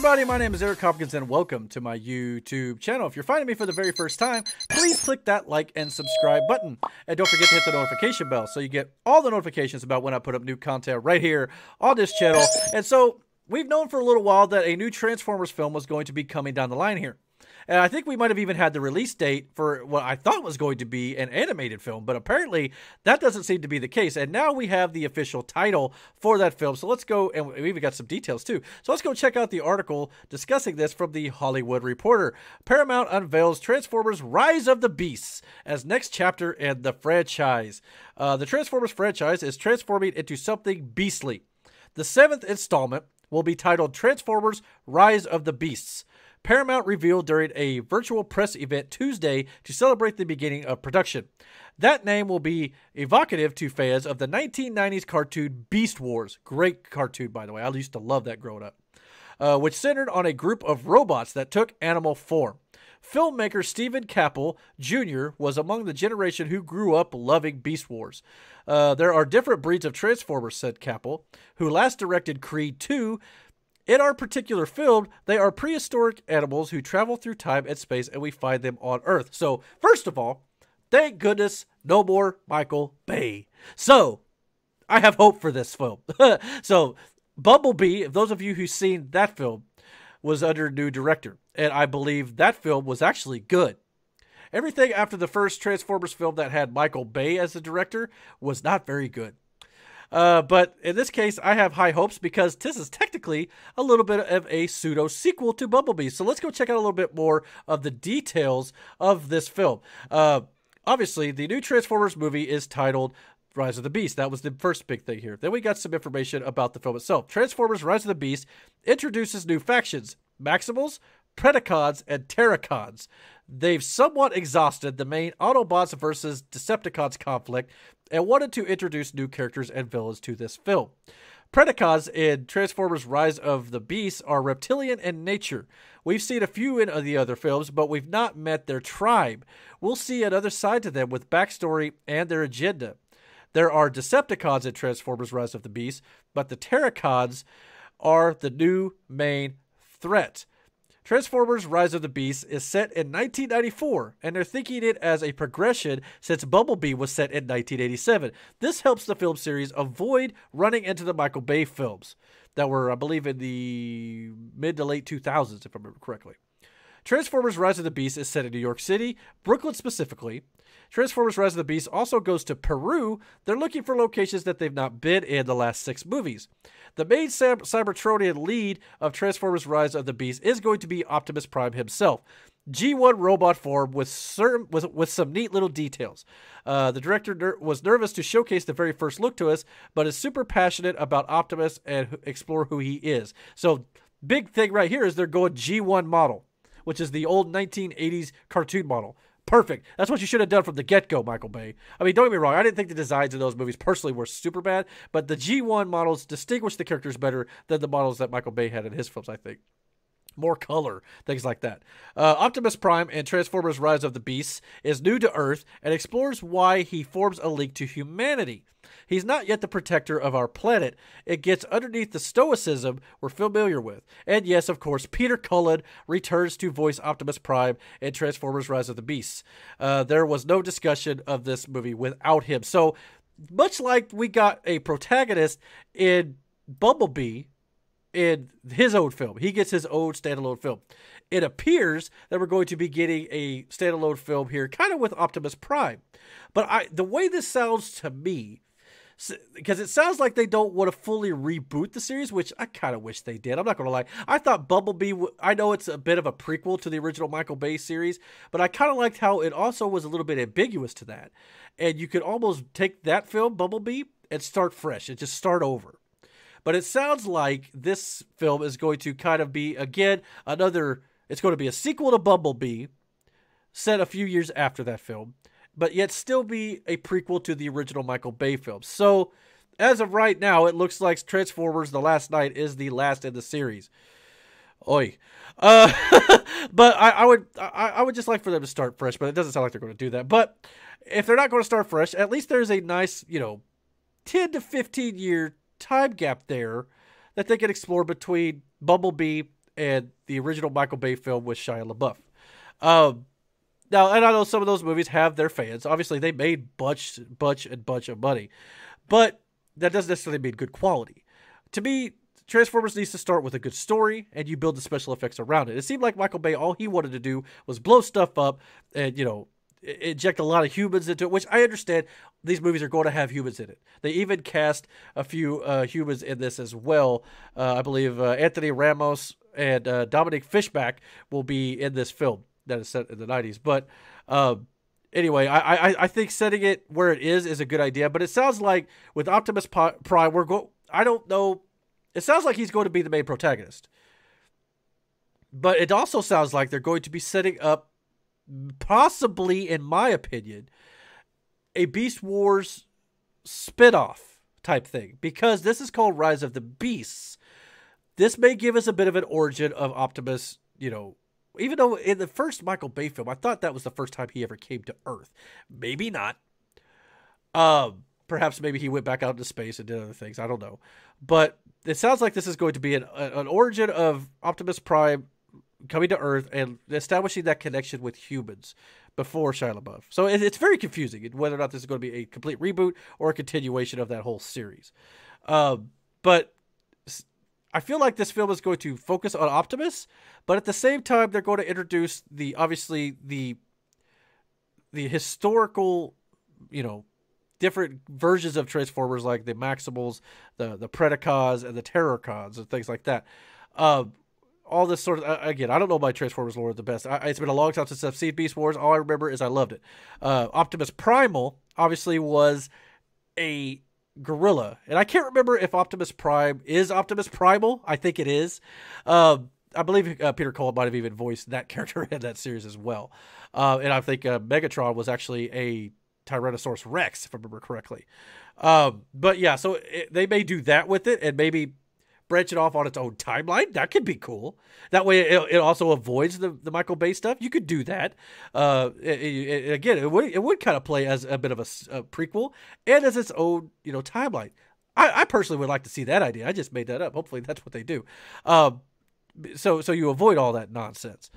everybody, my name is Eric Hopkins and welcome to my YouTube channel. If you're finding me for the very first time, please click that like and subscribe button. And don't forget to hit the notification bell so you get all the notifications about when I put up new content right here on this channel. And so, we've known for a little while that a new Transformers film was going to be coming down the line here. And I think we might have even had the release date for what I thought was going to be an animated film, but apparently that doesn't seem to be the case. And now we have the official title for that film. So let's go, and we even got some details too. So let's go check out the article discussing this from the Hollywood Reporter. Paramount unveils Transformers Rise of the Beasts as next chapter in the franchise. The Transformers franchise is transforming into something beastly. The 7th installment will be titled Transformers Rise of the Beasts. Paramount revealed during a virtual press event Tuesday to celebrate the beginning of production. That name will be evocative to fans of the 1990s cartoon Beast Wars. Great cartoon, by the way. I used to love that growing up. Which centered on a group of robots that took animal form. Filmmaker Stephen Caple Jr. was among the generation who grew up loving Beast Wars. There are different breeds of Transformers, said Caple, who last directed Creed 2. In our particular film, they are prehistoric animals who travel through time and space, and we find them on Earth. So, first of all, thank goodness, no more Michael Bay. So, I have hope for this film. So, Bumblebee, those of you who've seen that film, was under new director. And I believe that film was actually good. Everything after the first Transformers film that had Michael Bay as the director was not very good. But in this case, I have high hopes because this is technically a little bit of a pseudo-sequel to Bumblebee. So let's go check out a little bit more of the details of this film. Obviously, the new Transformers movie is titled Rise of the Beast. That was the first big thing here. Then we got some information about the film itself. Transformers Rise of the Beast introduces new factions, Maximals, Predacons, and Terracons. They've somewhat exhausted the main Autobots versus Decepticons conflict and wanted to introduce new characters and villains to this film. Predacons in Transformers Rise of the Beast are reptilian in nature. We've seen a few in the other films, but we've not met their tribe. We'll see another side to them with backstory and their agenda. There are Decepticons in Transformers Rise of the Beast, but the Terracons are the new main threat. Transformers Rise of the Beast is set in 1994, and they're thinking it as a progression since Bumblebee was set in 1987. This helps the film series avoid running into the Michael Bay films that were, I believe, in the mid to late 2000s, if I remember correctly. Transformers Rise of the Beast is set in New York City, Brooklyn specifically. Transformers Rise of the Beast also goes to Peru. They're looking for locations that they've not been in the last 6 movies. The main Cybertronian lead of Transformers Rise of the Beast is going to be Optimus Prime himself. G1 robot form with some neat little details. The director was nervous to showcase the very first look to us, but is super passionate about Optimus and explore who he is. So, big thing right here is they're going G1 model, which is the old 1980s cartoon model. Perfect. That's what you should have done from the get-go, Michael Bay. I mean, don't get me wrong. I didn't think the designs in those movies personally were super bad, but the G1 models distinguish the characters better than the models that Michael Bay had in his films, I think. More color, things like that. Optimus Prime in Transformers Rise of the Beasts is new to Earth and explores why he forms a link to humanity. He's not yet the protector of our planet. It gets underneath the stoicism we're familiar with. And yes, of course, Peter Cullen returns to voice Optimus Prime in Transformers Rise of the Beasts. There was no discussion of this movie without him. So, much like we got a protagonist in Bumblebee, in his own film. He gets his own standalone film. It appears that we're going to be getting a standalone film here, kind of with Optimus Prime. But the way this sounds to me, because it sounds like they don't want to fully reboot the series, which I kind of wish they did. I'm not going to lie. I thought Bumblebee, I know it's a bit of a prequel to the original Michael Bay series, but I kind of liked how it also was a little bit ambiguous to that. And you could almost take that film, Bumblebee, and start fresh and just start over. But it sounds like this film is going to kind of be, again, it's going to be a sequel to Bumblebee, set a few years after that film, but yet still be a prequel to the original Michael Bay film. So, as of right now, it looks like Transformers The Last Night is the last in the series. Oi. But I would just like for them to start fresh, but it doesn't sound like they're going to do that. But if they're not going to start fresh, at least there's a nice, 10 to 15 year time gap there that they can explore between Bumblebee and the original Michael Bay film with Shia LaBeouf. Now, and I know some of those movies have their fans. Obviously, they made bunch of money, but that doesn't necessarily mean good quality. To me, Transformers needs to start with a good story, and you build the special effects around it. It seemed like Michael Bay, all he wanted to do was blow stuff up and, you know, inject a lot of humans into it, which I understand these movies are going to have humans in it. They even cast a few humans in this as well. I believe Anthony Ramos and Dominic Fishback will be in this film that is set in the 90s. But anyway, I think setting it where it is a good idea. But it sounds like with Optimus Prime, I don't know. It sounds like he's going to be the main protagonist. But it also sounds like they're going to be setting up, possibly, in my opinion, a Beast Wars spinoff type thing. Because this is called Rise of the Beasts. This may give us a bit of an origin of Optimus, you know, even though in the first Michael Bay film, I thought that was the first time he ever came to Earth. Maybe not. Perhaps maybe he went back out into space and did other things. I don't know. But it sounds like this is going to be an origin of Optimus Prime coming to Earth and establishing that connection with humans before Shia LaBeouf. So it's very confusing whether or not this is going to be a complete reboot or a continuation of that whole series. But I feel like this film is going to focus on Optimus, but at the same time, they're going to introduce the historical, you know, different versions of Transformers, like the Maximals, the Predacons, and the Terrorcons, and things like that. All this sort of, again, I don't know my Transformers lore the best. It's been a long time since I've seen Beast Wars. All I remember is I loved it. Optimus Primal, obviously, was a gorilla. And I can't remember if Optimus Prime is Optimus Primal. I think it is. I believe Peter Cullen might have even voiced that character in that series as well. And I think Megatron was actually a Tyrannosaurus Rex, if I remember correctly. But yeah, so they may do that with it and maybe branch it off on its own timeline. That could be cool. That way it also avoids the Michael Bay stuff. You could do that. Again, it would kind of play as a bit of a prequel and as its own, you know, timeline. I personally would like to see that idea. I just made that up. Hopefully that's what they do. So you avoid all that nonsense.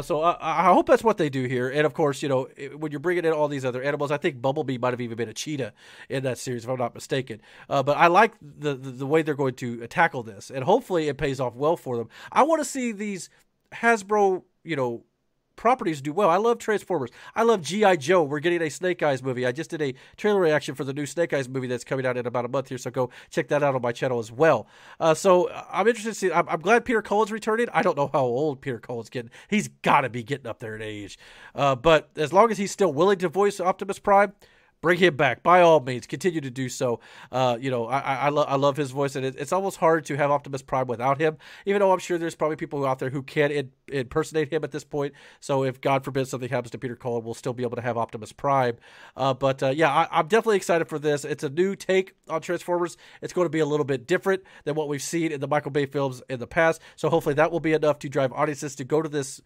So I hope that's what they do here. And of course, you know, when you're bringing in all these other animals, I think Bumblebee might have even been a cheetah in that series, if I'm not mistaken. But I like the way they're going to tackle this, and hopefully it pays off well for them. I want to see these Hasbro, you know, properties do well. I love Transformers. I love G.I. Joe. We're getting a Snake Eyes movie. I just did a trailer reaction for the new Snake Eyes movie that's coming out in about a month here, so go check that out on my channel as well. So I'm interested to see. I'm glad Peter Cullen's returning. I don't know how old Peter Cullen's getting. He's got to be getting up there in age. But as long as he's still willing to voice Optimus Prime, bring him back. By all means, continue to do so. You know, I love his voice, and it's almost hard to have Optimus Prime without him, even though I'm sure there's probably people out there who can impersonate him at this point. So if, God forbid, something happens to Peter Cullen, we'll still be able to have Optimus Prime. But yeah, I'm definitely excited for this. It's a new take on Transformers. It's going to be a little bit different than what we've seen in the Michael Bay films in the past. So hopefully that will be enough to drive audiences to go to this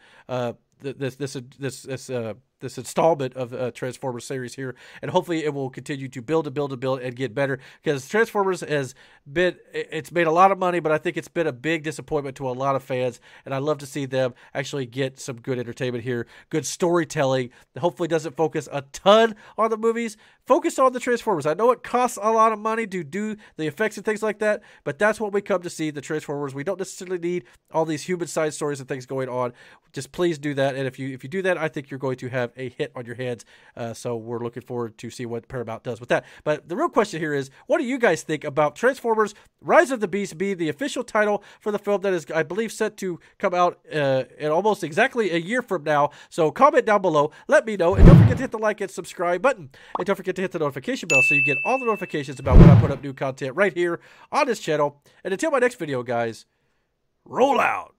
this installment of Transformers series here, and hopefully it will continue to build and get better, because Transformers it's made a lot of money, but I think it's been a big disappointment to a lot of fans, and I love to see them actually get some good entertainment here, good storytelling. Hopefully doesn't focus a ton on the movies, focus on the Transformers. I know it costs a lot of money to do the effects and things like that, but that's what we come to see, the Transformers. We don't necessarily need all these human side stories and things going on. Just please do that, and if you do that, I think you're going to have a hit on your hands. So we're looking forward to see what Paramount does with that. But the real question here is, what do you guys think about Transformers Rise of the Beast being the official title for the film that is, I believe, set to come out in almost exactly a year from now? So comment down below, let me know, and don't forget to hit the like and subscribe button, and don't forget to hit the notification bell so you get all the notifications about when I put up new content right here on this channel. And until my next video, guys, roll out.